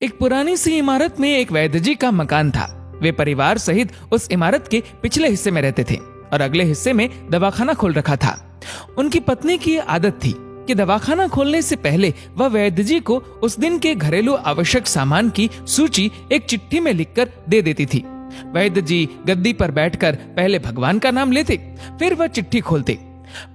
एक पुरानी सी इमारत में एक वैद्य जी का मकान था। वे परिवार सहित उस इमारत के पिछले हिस्से में रहते थे और अगले हिस्से में दवाखाना खोल रखा था। उनकी पत्नी की आदत थी कि दवाखाना खोलने से पहले वह वैद्य जी को उस दिन के घरेलू आवश्यक सामान की सूची एक चिट्ठी में लिखकर दे देती थी। वैद्य जी गद्दी पर बैठकर पहले भगवान का नाम लेते, फिर वह चिट्ठी खोलते।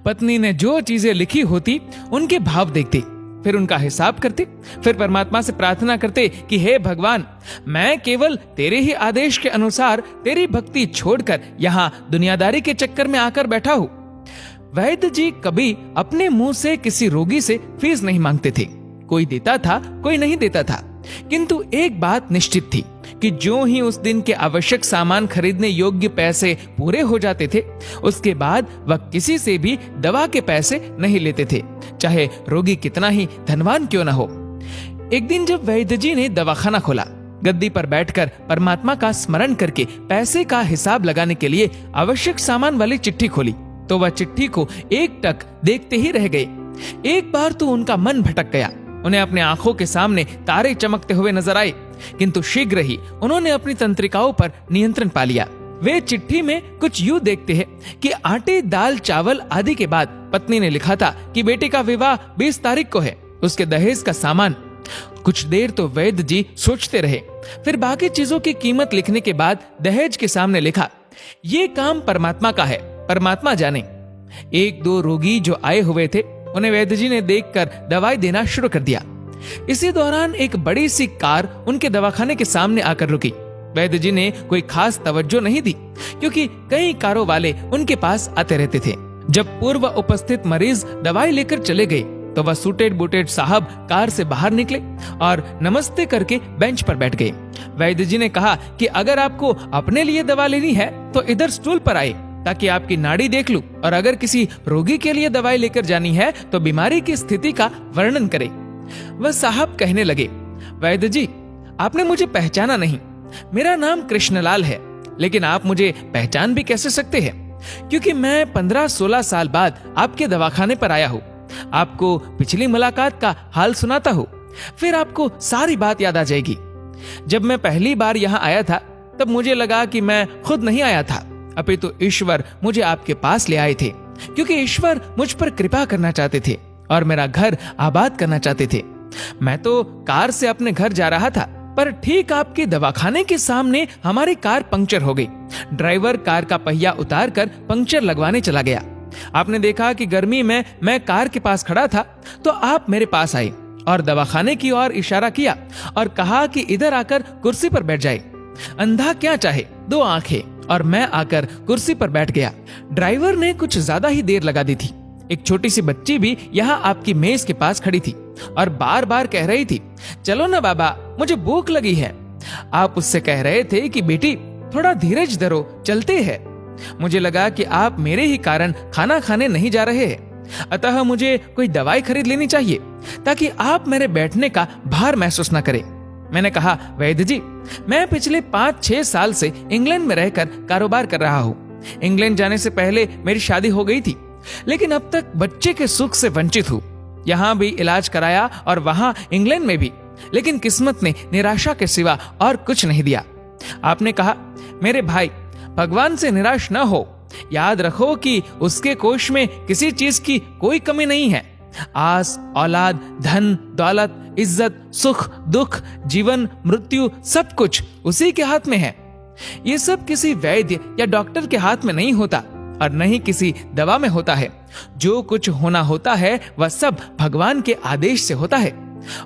पत्नी ने जो चीजें लिखी होती उनके भाव देखते, फिर उनका हिसाब करते, फिर परमात्मा से प्रार्थना करते कि हे भगवान, मैं केवल तेरे ही आदेश के अनुसार तेरी भक्ति छोड़कर यहाँ दुनियादारी के चक्कर में आकर बैठा हूँ। वैद्य जी कभी अपने मुंह से किसी रोगी से फीस नहीं मांगते थे। कोई देता था, कोई नहीं देता था, किंतु एक बात निश्चित थी कि जो ही उस दिन के आवश्यक सामान खरीदने योग्य पैसे पूरे हो जाते थे, उसके बाद वह किसी से भी दवा के पैसे नहीं लेते थे, चाहे रोगी कितना ही धनवान क्यों न हो। एक दिन जब वैद्य जी ने दवाखाना खोला, गद्दी पर बैठकर परमात्मा का स्मरण करके पैसे का हिसाब लगाने के लिए आवश्यक सामान वाली चिट्ठी खोली, तो वह चिट्ठी को एक टक देखते ही रह गए। एक बार तो उनका मन भटक गया। उन्हें अपने आंखों के सामने तारे चमकते हुए नजर आए, किंतु शीघ्र ही उन्होंने अपनी तंत्रिकाओं पर नियंत्रण पा लिया। वे चिट्ठी में कुछ यूं देखते हैं कि आटे, दाल, चावल आदि के बाद पत्नी ने लिखा था कि बेटे का विवाह 20 तारीख को है, उसके दहेज का सामान। कुछ देर तो वैद्य जी सोचते रहे, फिर बाकी चीजों की कीमत लिखने के बाद दहेज के सामने लिखा, ये काम परमात्मा का है, परमात्मा जाने। एक दो रोगी जो आए हुए थे, उन्हें वैद्य जी ने देखकर दवाई देना शुरू कर दिया। इसी दौरान एक बड़ी सी कार उनके दवाखाने के सामने आकर रुकी। वैद्य जी ने कोई खास तवज्जो नहीं दी, क्योंकि कई कारों वाले उनके पास आते रहते थे। जब पूर्व उपस्थित मरीज दवाई लेकर चले गए, तो वह सूटेड बूटेड साहब कार से बाहर निकले और नमस्ते करके बेंच पर बैठ गए। वैद्य जी ने कहा कि अगर आपको अपने लिए दवा लेनी है तो इधर स्टूल पर आए, ताकि आपकी नाड़ी देख लूं, और अगर किसी रोगी के लिए दवाई लेकर जानी है तो बीमारी की स्थिति का वर्णन करें। वह साहब कहने लगे, वैद्य जी, आपने मुझे पहचाना नहीं। मेरा नाम कृष्णलाल है, लेकिन आप मुझे पहचान भी कैसे सकते हैं, क्योंकि मैं 15-16 साल बाद आपके दवाखाने पर आया हूँ। आपको पिछली मुलाकात का हाल सुनाता हूँ, फिर आपको सारी बात याद आ जाएगी। जब मैं पहली बार यहाँ आया था, तब मुझे लगा कि मैं खुद नहीं आया था, अपितु ईश्वर मुझे आपके पास ले आए थे, क्योंकि ईश्वर मुझ पर कृपा करना चाहते थे और मेरा घर आबाद करना चाहते थे। मैं तो कार से अपने घर जा रहा था, पर ठीक आपके दवाखाने के सामने हमारी कार पंक्चर हो गई। ड्राइवर कार का पहिया उतार कर पंक्चर लगवाने चला गया। आपने देखा कि गर्मी में मैं कार के पास खड़ा था, तो आप मेरे पास आए और दवाखाने की ओर इशारा किया और कहा कि इधर आकर कुर्सी पर बैठ जाए। अंधा क्या चाहे, दो आंखें, और मैं आकर कुर्सी पर बैठ गया। ड्राइवर ने कुछ ज्यादा ही देर लगा दी थी। एक छोटी सी बच्ची भी यहाँ आपकी मेज के पास खड़ी थी और बार बार कह रही थी, चलो ना बाबा, मुझे भूख लगी है। आप उससे कह रहे थे कि बेटी, थोड़ा धीरज धरो, चलते हैं। मुझे लगा कि आप मेरे ही कारण खाना खाने नहीं जा रहे हैं, अतः मुझे कोई दवाई खरीद लेनी चाहिए, ताकि आप मेरे बैठने का भार महसूस न करें। मैंने कहा, वैद्य जी, मैं पिछले 5-6 साल से इंग्लैंड में रहकर कारोबार कर रहा हूँ। इंग्लैंड जाने से पहले मेरी शादी हो गई थी, लेकिन अब तक बच्चे के सुख से वंचित हूँ। यहाँ भी इलाज कराया और वहाँ इंग्लैंड में भी, लेकिन किस्मत ने निराशा के सिवा और कुछ नहीं दिया। आपने कहा, मेरे भाई, भगवान से निराश न हो। याद रखो कि उसके कोष में किसी चीज की कोई कमी नहीं है। आस, औलाद, धन, दौलत, इज्जत, सुख, दुख, जीवन, मृत्यु, सब कुछ उसी के हाथ में है। ये सब किसी वैद्य या डॉक्टर के हाथ में नहीं होता और न ही किसी दवा में होता है। जो कुछ होना होता है वह सब भगवान के आदेश से होता है।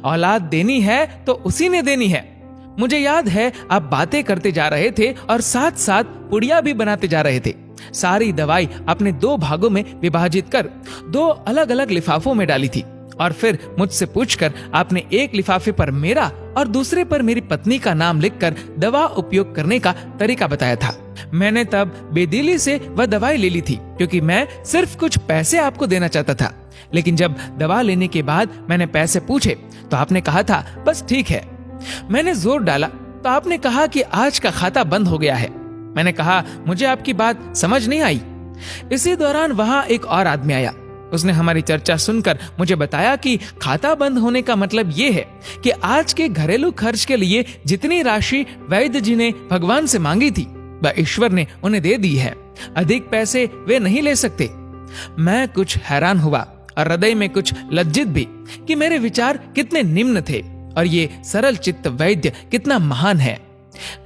औलाद देनी है तो उसी ने देनी है। मुझे याद है आप बातें करते जा रहे थे और साथ साथ पुड़िया भी बनाते जा रहे थे। सारी दवाई आपने 2 भागों में विभाजित कर 2 अलग अलग लिफाफों में डाली थी और फिर मुझसे पूछकर आपने एक लिफाफे पर मेरा और दूसरे पर मेरी पत्नी का नाम लिखकर दवा उपयोग करने का तरीका बताया था। मैंने तब बेदिली से वह दवाई ले ली थी, क्योंकि मैं सिर्फ कुछ पैसे आपको देना चाहता था। लेकिन जब दवा लेने के बाद मैंने पैसे पूछे तो आपने कहा था, बस ठीक है। मैंने जोर डाला तो आपने कहा कि आज का खाता बंद हो गया है। मैंने कहा, मुझे आपकी बात समझ नहीं आई। इसी दौरान वहां एक और आदमी आया। उसने हमारी चर्चा सुनकर मुझे बताया कि खाता बंद होने का मतलब ये है कि आज के घरेलू खर्च के लिए जितनी राशि वैद्य जी ने भगवान से मांगी थी वह ईश्वर ने उन्हें दे दी है। अधिक पैसे वे नहीं ले सकते। मैं कुछ हैरान हुआ और हृदय में कुछ लज्जित भी कि मेरे विचार कितने निम्न थे और ये सरल चित्त वैद्य कितना महान है।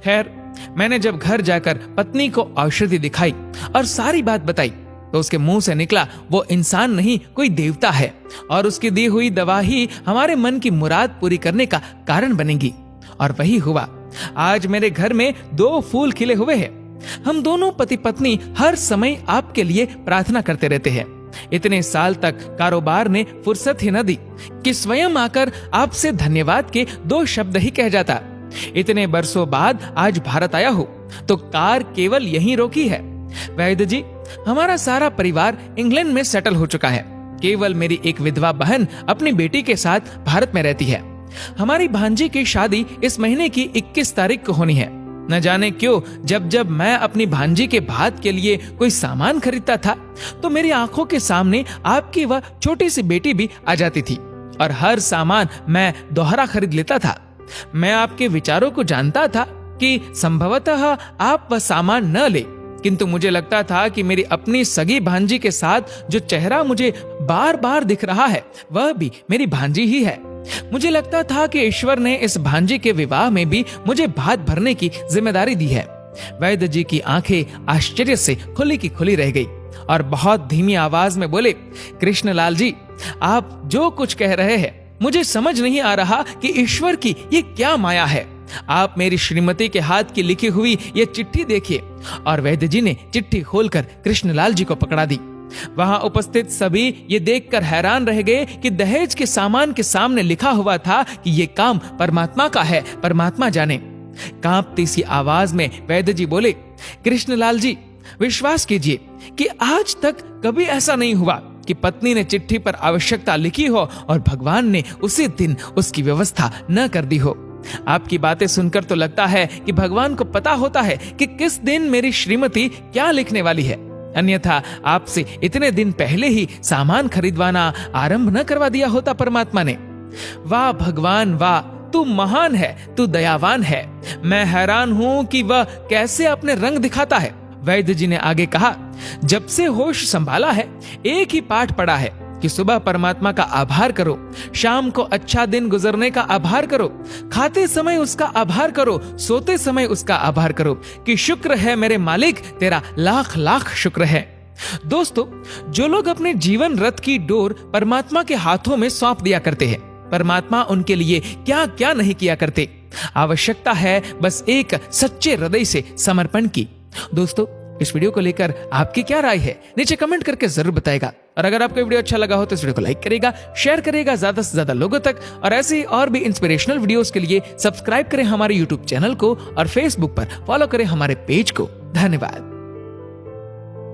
खैर, मैंने जब घर जाकर पत्नी को औषधि दिखाई और सारी बात बताई तो उसके मुंह से निकला वो इंसान नहीं कोई देवता है और उसकी दी हुई दवा ही हमारे मन की मुराद पूरी करने का कारण बनेगी। और वही हुआ। आज मेरे घर में 2 फूल खिले हुए हैं। हम दोनों पति पत्नी हर समय आपके लिए प्रार्थना करते रहते हैं। इतने साल तक कारोबार ने फुर्सत ही न दी कि स्वयं आकर आपसे धन्यवाद के 2 शब्द ही कह जाता। इतने बरसों बाद आज भारत आया हो तो कार केवल यहीं रोकी है। वैद्य जी, हमारा सारा परिवार इंग्लैंड में सेटल हो चुका है। केवल मेरी एक विधवा बहन अपनी बेटी के साथ भारत में रहती है। हमारी भांजी की शादी इस महीने की 21 तारीख को होनी है। न जाने क्यों जब जब मैं अपनी भांजी के भात के लिए कोई सामान खरीदता था तो मेरी आंखों के सामने आपकी वह छोटी सी बेटी भी आ जाती थी और हर सामान मैं दोहरा खरीद लेता था। मैं आपके विचारों को जानता था कि संभवतः आप वह सामान न ले, किंतु मुझे लगता था कि मेरी अपनी सगी भांजी के साथ जो चेहरा मुझे बार बार दिख रहा है वह भी मेरी भांजी ही है। मुझे लगता था कि ईश्वर ने इस भांजी के विवाह में भी मुझे भात भरने की जिम्मेदारी दी है। वैद्य जी की आंखें आश्चर्य से खुली की खुली रह गई और बहुत धीमी आवाज में बोले, कृष्णलाल जी, आप जो कुछ कह रहे हैं मुझे समझ नहीं आ रहा कि ईश्वर की ये क्या माया है। आप मेरी श्रीमती के हाथ की लिखी हुई ये चिट्ठी देखिए। और वैद्य जी ने चिट्ठी खोलकर कृष्णलाल जी को पकड़ा दी। वहां उपस्थित सभी ये देखकर हैरान रह गए कि दहेज के सामान के सामने लिखा हुआ था कि ये काम परमात्मा का है, परमात्मा जाने। कांपती सी आवाज में वैद्य जी बोले, कृष्णलाल जी, विश्वास कीजिए कि आज तक कभी ऐसा नहीं हुआ कि पत्नी ने चिट्ठी पर आवश्यकता लिखी हो और भगवान ने उसी दिन उसकी व्यवस्था न कर दी हो। आपकी बातें सुनकर तो लगता है कि भगवान को पता होता है कि किस दिन मेरी श्रीमती क्या लिखने वाली है, अन्यथा आपसे इतने दिन पहले ही सामान खरीदवाना आरंभ न करवा दिया होता परमात्मा ने। वाह भगवान वाह, तू महान है, तू दयावान है। मैं हैरान हूं कि वह कैसे अपने रंग दिखाता है। वैद्य जी ने आगे कहा, जब से होश संभाला है एक ही पाठ पढ़ा है कि सुबह परमात्मा का आभार करो, शाम को अच्छा दिन गुजरने का आभार करो, खाते समय उसका आभार करो, सोते समय उसका आभार करो कि शुक्र है मेरे मालिक, तेरा लाख लाख शुक्र है। दोस्तों, जो लोग अपने जीवन रथ की डोर परमात्मा के हाथों में सौंप दिया करते हैं, परमात्मा उनके लिए क्या क्या नहीं किया करते। आवश्यकता है बस एक सच्चे हृदय से समर्पण की। दोस्तों, इस वीडियो को लेकर आपकी क्या राय है नीचे कमेंट करके जरूर बताएगा। और अगर आपको वीडियो अच्छा लगा हो तो इस वीडियो को लाइक करेगा, शेयर करेगा ज्यादा से ज्यादा लोगों तक। और ऐसी और भी इंस्पिरेशनल वीडियोस के लिए सब्सक्राइब करें हमारे यूट्यूब चैनल को और फेसबुक पर फॉलो करें हमारे पेज को। धन्यवाद।